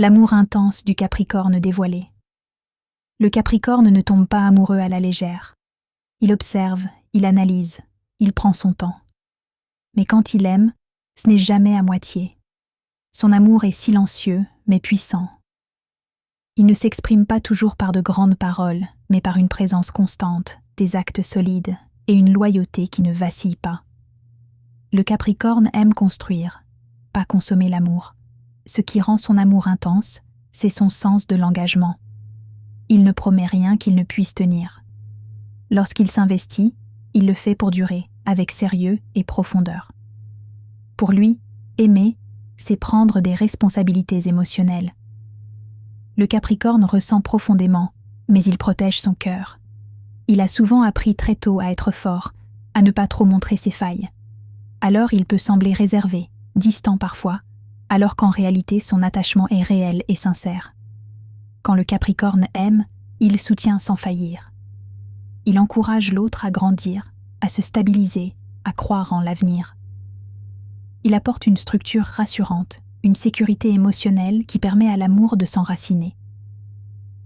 L'amour intense du Capricorne dévoilé. Le Capricorne ne tombe pas amoureux à la légère. Il observe, il analyse, il prend son temps. Mais quand il aime, ce n'est jamais à moitié. Son amour est silencieux, mais puissant. Il ne s'exprime pas toujours par de grandes paroles, mais par une présence constante, des actes solides et une loyauté qui ne vacille pas. Le Capricorne aime construire, pas consommer l'amour. Ce qui rend son amour intense, c'est son sens de l'engagement. Il ne promet rien qu'il ne puisse tenir. Lorsqu'il s'investit, il le fait pour durer, avec sérieux et profondeur. Pour lui, aimer, c'est prendre des responsabilités émotionnelles. Le Capricorne ressent profondément, mais il protège son cœur. Il a souvent appris très tôt à être fort, à ne pas trop montrer ses failles. Alors il peut sembler réservé, distant parfois, alors qu'en réalité son attachement est réel et sincère. Quand le Capricorne aime, il soutient sans faillir. Il encourage l'autre à grandir, à se stabiliser, à croire en l'avenir. Il apporte une structure rassurante, une sécurité émotionnelle qui permet à l'amour de s'enraciner.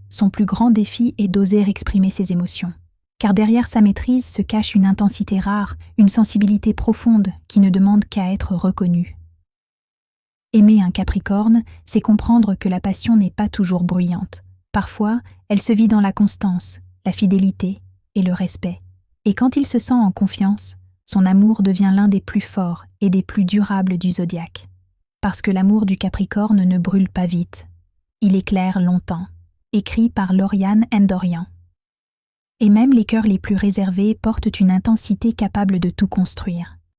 Son plus grand défi est d'oser exprimer ses émotions, car derrière sa maîtrise se cache une intensité rare, une sensibilité profonde qui ne demande qu'à être reconnue. Aimer un Capricorne, c'est comprendre que la passion n'est pas toujours bruyante. Parfois, elle se vit dans la constance, la fidélité et le respect. Et quand il se sent en confiance, son amour devient l'un des plus forts et des plus durables du zodiaque. Parce que l'amour du Capricorne ne brûle pas vite. Il éclaire longtemps. Écrit par Lauriane Ndorian. Et même les cœurs les plus réservés portent une intensité capable de tout construire.